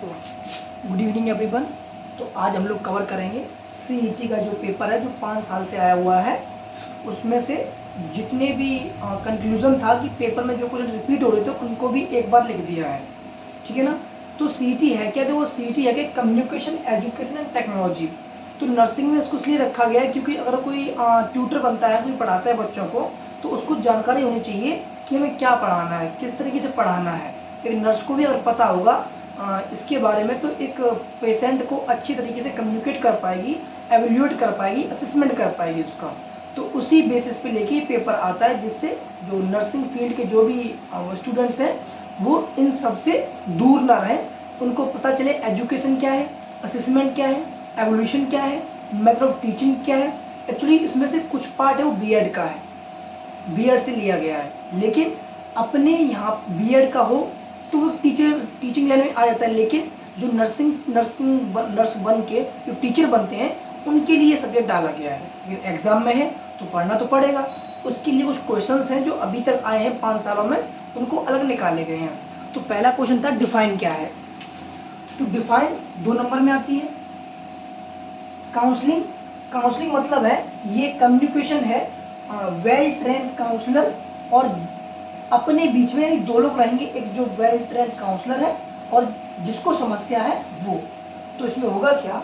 तो good evening everyone. तो आज हम लोग कवर करेंगे सीईटी का जो पेपर है जो 5 साल से आया हुआ है, उसमें से जितने भी कंक्लूजन था कि पेपर में जो क्वेश्चन रिपीट हो रहे थे उनको भी एक बार लिख दिया है। ठीक है ना। तो सीईटी है क्या? देखो सीईटी है कि कम्युनिकेशन एजुकेशन एंड टेक्नोलॉजी। तो नर्सिंग में इसको इसलिए रखा गया है क्योंकि अगर कोई ट्यूटर बनता है, कोई पढ़ाता है बच्चों को, तो उसको जानकारी होनी चाहिए कि हमें क्या पढ़ाना है, किस तरीके से पढ़ाना है। एक नर्स को भी अगर पता होगा इसके बारे में, तो एक पेशेंट को अच्छी तरीके से कम्युनिकेट कर पाएगी, एवेल्यूएट कर पाएगी, असेसमेंट कर पाएगी उसका। तो उसी बेसिस पे लेके ये पेपर आता है, जिससे जो नर्सिंग फील्ड के जो भी स्टूडेंट्स हैं वो इन सब से दूर ना रहें, उनको पता चले एजुकेशन क्या है, असेसमेंट क्या है, एवोल्यूशन क्या है, मेथड ऑफ टीचिंग क्या है। एक्चुअली इसमें से कुछ पार्ट है वो बीएड का है, बीएड से लिया गया है, लेकिन अपने यहाँ बीएड का हो तो वो टीचिंग लाइन में आ जाता है, लेकिन जो नर्स बन के जो टीचर बनते हैं उनके लिए सब्जेक्ट डाला गया है। लेकिन एग्जाम में है तो पढ़ना तो पड़ेगा, उसके लिए कुछ क्वेश्चंस हैं जो अभी तक आए हैं 5 सालों में, उनको अलग निकाले गए हैं। तो पहला क्वेश्चन था डिफाइन क्या है। तो डिफाइन 2 नंबर में आती है। काउंसलिंग, काउंसलिंग मतलब है ये कम्युनिकेशन है वेल ट्रेन काउंसलर और अपने बीच में 2 लोग रहेंगे, एक जो वेल ट्रेन काउंसलर है और जिसको समस्या है वो। तो इसमें होगा क्या,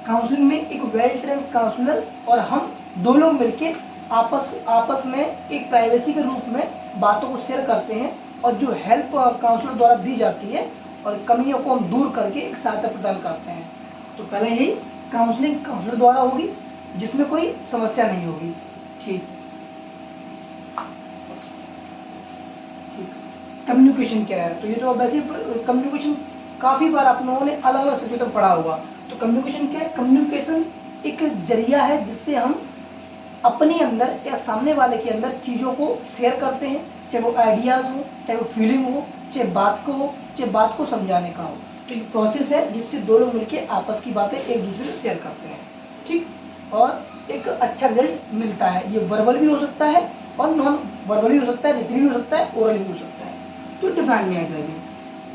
काउंसलिंग में एक वेल ट्रेन काउंसलर और हम 2 लोग मिलके आपस में एक प्राइवेसी के रूप में बातों को शेयर करते हैं और जो हेल्प काउंसलर द्वारा दी जाती है और कमियों को हम दूर करके एक सहायता प्रदान करते हैं। तो पहले यही काउंसलिंग काउंसलर द्वारा होगी जिसमें कोई समस्या नहीं होगी। ठीक, कम्युनिकेशन क्या है? तो ये तो वैसे कम्युनिकेशन काफ़ी बार आप लोगों ने अलग अलग सब्जेक्ट में पढ़ा होगा। तो कम्युनिकेशन क्या है? कम्युनिकेशन एक जरिया है जिससे हम अपने अंदर या सामने वाले के अंदर चीज़ों को शेयर करते हैं, चाहे वो आइडियाज़ हो, चाहे वो फीलिंग हो, चाहे बात को हो, चाहे बात को समझाने का हो। तो ये प्रोसेस है जिससे 2 लोग मिलकर आपस की बातें एक दूसरे से शेयर करते हैं। ठीक, और एक अच्छा रिजल्ट मिलता है। ये वर्बल भी हो सकता है और नॉन वर्बल भी हो सकता है, रिटन भी हो सकता है, ओरल भी हो सकता है। तो डिफाइन में आ जाएगी।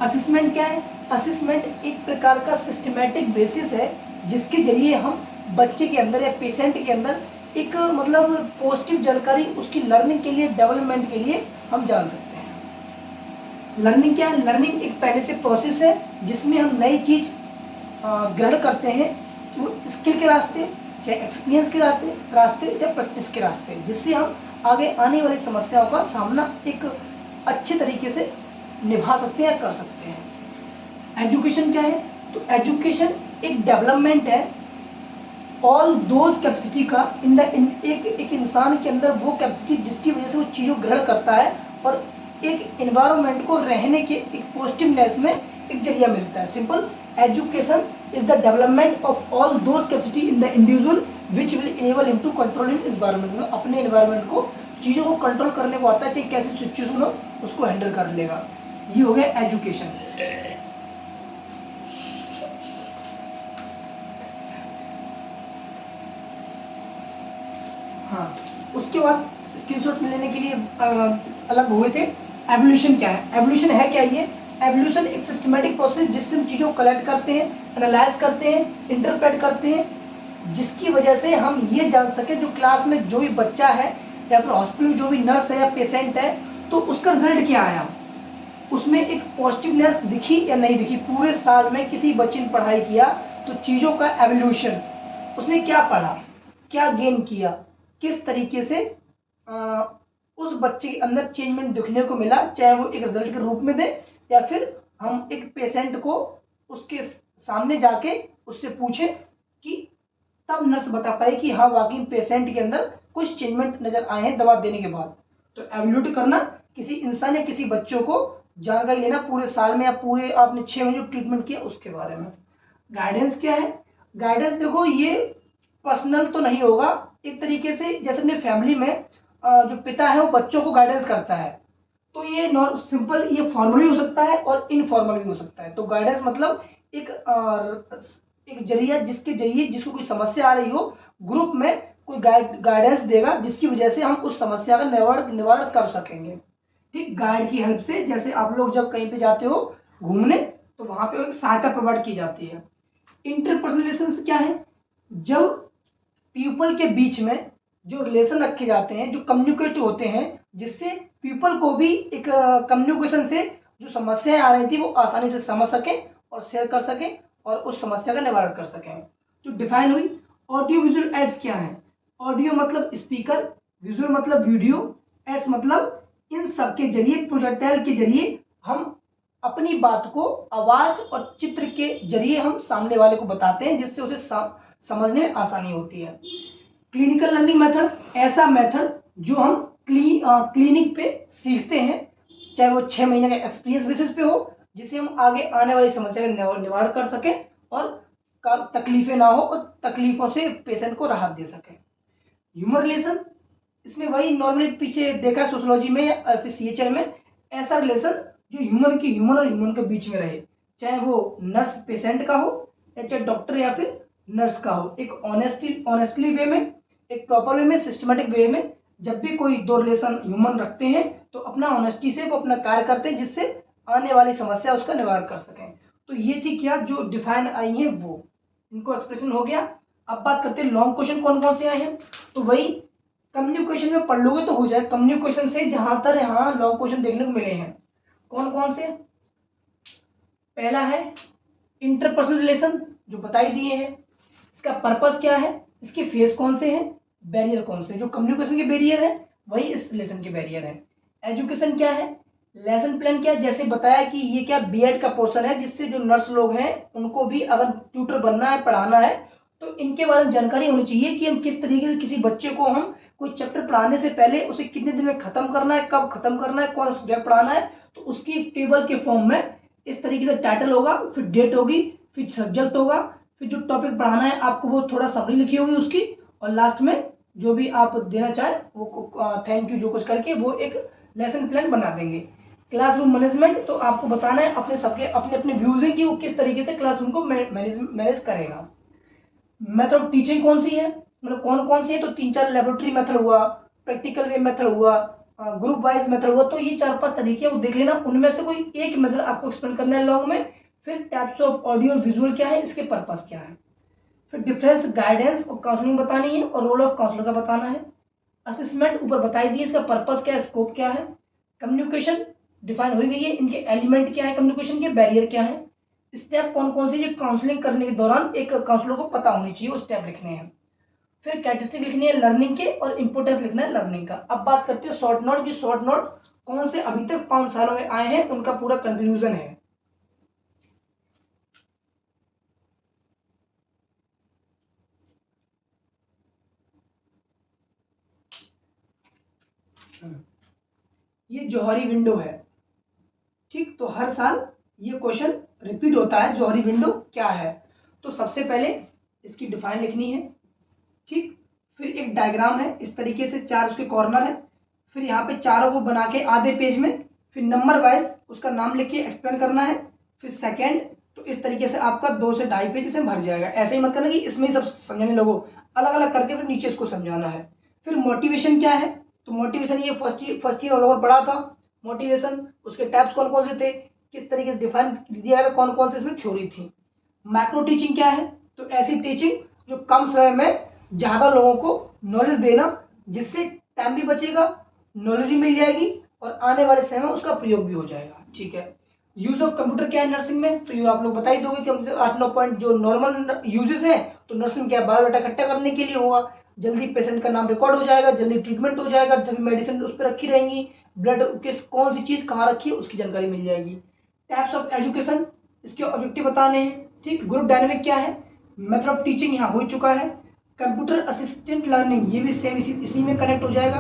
असेसमेंट क्या है? असेसमेंट एक प्रकार का सिस्टमैटिक बेसिस है जिसके जरिए हम बच्चे के अंदर या पेशेंट के अंदर एक मतलब पॉजिटिव जानकारी उसकी लर्निंग के लिए, डेवलपमेंट के लिए हम जान सकते हैं। लर्निंग क्या है? लर्निंग एक पहले से प्रोसेस है जिसमें हम नई चीज ग्रहण करते हैं, वो स्किल के रास्ते, चाहे एक्सपीरियंस के रास्ते, चाहे प्रैक्टिस के रास्ते, जिससे हम आगे आने वाली समस्याओं का सामना एक अच्छे तरीके से निभा सकते हैं या कर सकते हैं। एजुकेशन क्या है? तो एजुकेशन एक डेवलपमेंट है ऑल दोज कैपेसिटी का एक इंसान के अंदर वो कैपेसिटी जिसकी वजह से वो चीज़ों ग्रहण करता है और एक एनवायरनमेंट को रहने के एक पॉजिटिवनेस में एक जरिया मिलता है। Simple, education is the development of all those capacity in the individual which will enable him to control in environment. अपने एनवायरनमेंट को, चीज़ों को कंट्रोल करने को आता है, चाहे कैसी सिचुएशन हो उसको हैंडल कर लेगा। ये हो गया एजुकेशन। हाँ, उसके बाद स्क्रीनशॉट लेने के लिए अलग हुए थे। एवोल्यूशन क्या है? एवोल्यूशन है क्या? ये एवोल्यूशन एक सिस्टमैटिक प्रोसेस जिससे हम चीज़ों को कलेक्ट करते हैं, एनालाइज करते हैं, इंटरप्रेट करते हैं, जिसकी वजह से हम ये जान सके जो क्लास में जो भी बच्चा है या फिर हॉस्पिटल में जो भी नर्स है या पेशेंट है, तो उसका रिजल्ट क्या आया, उसमें एक पॉजिटिवनेस दिखी या नहीं दिखी। पूरे साल में किसी बच्चे ने पढ़ाई किया तो चीज़ों का एवोल्यूशन, उसने क्या पढ़ा, क्या गेन किया, किस तरीके से उस बच्चे के अंदर चेंजमेंट दिखने को मिला, चाहे वो एक रिजल्ट के रूप में दे या फिर हम एक पेशेंट को उसके सामने जाके उससे पूछे कि तब नर्स बता पाए कि हाँ वाकई पेशेंट के अंदर कुछ चेंजमेंट नजर आए हैं दवा देने के बाद। तो एवोल्यूट करना, किसी इंसान या किसी बच्चों को जानकारी लेना पूरे साल में या पूरे आपने 6 महीने जो ट्रीटमेंट किया उसके बारे में। गाइडेंस क्या है? गाइडेंस देखो ये पर्सनल तो नहीं होगा, एक तरीके से जैसे अपने फैमिली में जो पिता है वो बच्चों को गाइडेंस करता है, तो ये सिंपल, ये फॉर्मल भी हो सकता है और इनफॉर्मल भी हो सकता है। तो गाइडेंस मतलब एक जरिया जिसके जरिए जिसको कोई समस्या आ रही हो, ग्रुप में कोई गाइडेंस देगा जिसकी वजह से हम उस समस्या का निवारण कर सकेंगे। ठीक, गाइड की हेल्प से, जैसे आप लोग जब कहीं पे जाते हो घूमने तो वहाँ पे एक सहायता प्रोवाइड की जाती है। इंटरपर्सनल रिलेशन क्या है? जब पीपल के बीच में जो रिलेशन रखे जाते हैं, जो कम्युनिकेट होते हैं, जिससे पीपल को भी एक कम्युनिकेशन से जो समस्याएं आ रही थी वो आसानी से समझ सकें और शेयर कर सकें और उस समस्या का निवारण कर सकें। तो डिफाइन हुई। ऑडियो विजुअल एड्स क्या है? ऑडियो मतलब स्पीकर, विजुअल मतलब वीडियो, एड्स मतलब इन सब के जरिए, प्रोजेक्टाइल के जरिए हम अपनी बात को आवाज और चित्र के जरिए हम सामने वाले को बताते हैं, जिससे उसे समझने में आसानी होती है। क्लिनिकल लर्निंग मेथड, ऐसा मेथड जो हम क्लिनिक पे सीखते हैं, चाहे वो 6 महीने का एक्सपीरियंस बेसिस पे हो, जिससे हम आगे आने वाली समस्या का निवारण कर सकें और तकलीफें ना हो और तकलीफों से पेशेंट को राहत दे सकें। ह्यूमन रिलेशन, इसमें वही नॉर्मली पीछे देखा है सोशियोलॉजी में या फिर CHL में, ऐसा रिलेशन जो ह्यूमन और ह्यूमन के बीच में रहे, चाहे वो नर्स पेशेंट का हो या चाहे डॉक्टर या फिर नर्स का हो, एक ऑनेस्टली वे में, एक प्रॉपर वे में, सिस्टमेटिक वे में जब भी कोई दो रिलेशन ह्यूमन रखते हैं तो अपना ऑनेस्टी से वो अपना कार्य करते हैं, जिससे आने वाली समस्या उसका निवारण कर सकें। तो ये थी क्या जो डिफाइन आई है वो, इनको एक्सप्रेशन हो गया। अब बात करते हैं लॉन्ग क्वेश्चन कौन कौन से आए हैं। तो वही कम्युनिकेशन में पढ़ लोगे तो हो जाए, कम्युनिकेशन से जहां तक यहाँ लॉन्ग क्वेश्चन देखने को मिले हैं। कौन कौन से? पहला है इंटरपर्सनल रिलेशन, जो बताई दिए हैं। इसका पर्पस क्या है, इसके फेस कौन से हैं, बैरियर कौन से? जो कम्युनिकेशन के बैरियर है वही इस रिलेशन के बैरियर है। एजुकेशन क्या है, लेसन प्लान क्या है, जैसे बताया कि ये क्या B.Ed का पोर्शन है, जिससे जो नर्स लोग हैं उनको भी अगर ट्यूटर बनना है, पढ़ाना है, तो इनके बारे में जानकारी होनी चाहिए कि हम किस तरीके से किसी बच्चे को हम कोई चैप्टर पढ़ाने से पहले उसे कितने दिन में खत्म करना है, कब खत्म करना है, कौन सा सब्जेक्ट पढ़ाना है। तो उसकी टेबल के फॉर्म में इस तरीके से टाइटल होगा, फिर डेट होगी, फिर सब्जेक्ट होगा, फिर जो टॉपिक पढ़ाना है आपको वो थोड़ा समरी लिखी होगी उसकी, और लास्ट में जो भी आप देना चाहें वो थैंक यू जो कुछ करके वो एक लेसन प्लान बना देंगे। क्लासरूम मैनेजमेंट, तो आपको बताना है अपने सबके अपने अपने व्यूज हैं कि वो किस तरीके से क्लासरूम को मैनेज करेगा। मेथड ऑफ टीचिंग कौन सी है, मतलब कौन कौन सी है? तो 3-4 लेबोरेटरी मेथड हुआ, प्रैक्टिकल वे मेथड हुआ, ग्रुप वाइज मेथड हुआ। तो ये 4-5 तरीके वो देख लेना, उनमें से कोई एक मेथड आपको एक्सप्लेन करना है लॉन्ग में। फिर टाइप्स ऑफ ऑडियो विजुअल क्या है, इसके पर्पस क्या है, फिर डिफरेंस गाइडेंस और काउंसलिंग बतानी है और रोल ऑफ काउंसलर का बताना है। असेसमेंट ऊपर बताई दी, इसका पर्पस क्या है, स्कोप क्या है। कम्युनिकेशन डिफाइन हो गई है, इनके एलिमेंट क्या है, कम्युनिकेशन के बैरियर क्या है। स्टेप कौन कौन से जो काउंसलिंग करने के दौरान एक काउंसलर को पता होनी चाहिए, वो स्टेप लिखने हैं। फिर कैरेक्टरिस्टिक लिखनी है लर्निंग के और इंपोर्टेंस लिखना है लर्निंग का। अब बात करते हैं शॉर्ट नोट की। शॉर्ट नोट कौन से अभी तक 5 सालों में आए हैं, उनका पूरा कंक्लूजन है। ये जौहरी विंडो है, ठीक। तो हर साल ये क्वेश्चन रिपीट होता है, जौहरी विंडो क्या है। तो सबसे पहले इसकी डिफाइन लिखनी है, ठीक। फिर एक डायग्राम है, इस तरीके से 4 उसके कॉर्नर है। फिर यहाँ पे चारों को बना के आधे पेज में, फिर नंबर वाइज उसका नाम लिख के एक्सप्लेन करना है। फिर सेकेंड, तो इस तरीके से आपका 2 से 2.5 पेज से भर जाएगा। ऐसे ही मत करना कि इसमें ही सब समझाने लगो, अलग अलग करके फिर नीचे इसको समझाना है। फिर मोटिवेशन क्या है, तो मोटिवेशन ये फर्स्ट ईयर ऑल ओवर पढ़ा था। मोटिवेशन, उसके टाइप्स कौन कौन से थे, किस तरीके से डिफाइन दिया गया, कौन कौन से इसमें थ्योरी थी। मैक्रो टीचिंग क्या है, तो ऐसी टीचिंग जो कम समय में ज़्यादा लोगों को नॉलेज देना, जिससे टाइम भी बचेगा, नॉलेज भी मिल जाएगी और आने वाले समय में उसका प्रयोग भी हो जाएगा, ठीक है। यूज ऑफ कंप्यूटर क्या है नर्सिंग में, तो ये आप लोग बता ही दोगे कि 8-9 पॉइंट जो नॉर्मल यूजेस हैं। तो नर्सिंग क्या, बायोडाटा इकट्ठा करने के लिए होगा, जल्दी पेशेंट का नाम रिकॉर्ड हो जाएगा, जल्दी ट्रीटमेंट हो जाएगा, जब मेडिसिन उस पर रखी रहेंगी, ब्लड किस कौन सी चीज़ कहाँ रखी है उसकी जानकारी मिल जाएगी। टाइप्स ऑफ एजुकेशन, इसके ऑब्जेक्टिव बताने हैं, ठीक। ग्रुप डायनेमिक क्या है, मेथड ऑफ टीचिंग यहाँ हो चुका है। कंप्यूटर असिस्टेंट लर्निंग, ये भी सेम इसी में कनेक्ट हो जाएगा।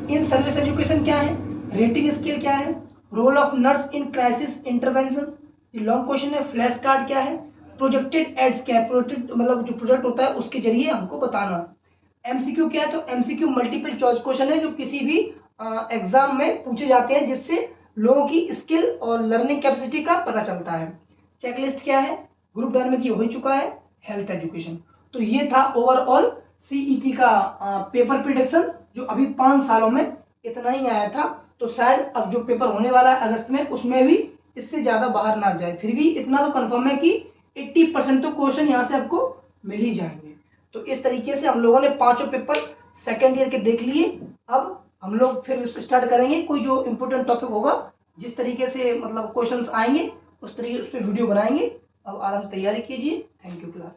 इन सर्विस एजुकेशन क्या है, रेटिंग स्केल क्या है, role of nurse in crisis intervention, ये लॉन्ग क्वेश्चन है। फ्लैश कार्ड क्या है, प्रोजेक्टेड एड्स क्या है, प्रोजेक्ट मतलब जो प्रोजेक्ट होता है उसके जरिए हमको बताना। एमसीक्यू क्या है, तो एमसीक्यू मल्टीपल चॉइस क्वेश्चन है जो किसी भी एग्जाम में पूछे जाते हैं, जिससे लोगों की स्किल और लर्निंग कैपेसिटी का पता चलता है। चेकलिस्ट क्या है, ग्रुप डायनेमिक ये हो चुका है। हेल्थ एजुकेशन, तो ये था ओवरऑल सीईटी का पेपर प्रिडिक्शन, जो अभी 5 सालों में इतना ही आया था। तो शायद अब जो पेपर होने वाला है अगस्त में, उसमें भी इससे ज़्यादा बाहर ना जाए। फिर भी इतना तो कंफर्म है कि 80% तो क्वेश्चन यहाँ से आपको मिल ही जाएंगे। तो इस तरीके से हम लोगों ने पांचों पेपर सेकेंड ईयर के देख लिए। अब हम लोग फिर स्टार्ट करेंगे, कोई जो इम्पोर्टेंट टॉपिक होगा जिस तरीके से मतलब क्वेश्चंस आएंगे उस तरीके उस पर वीडियो बनाएंगे। अब आराम से तैयारी कीजिए। Thank you class.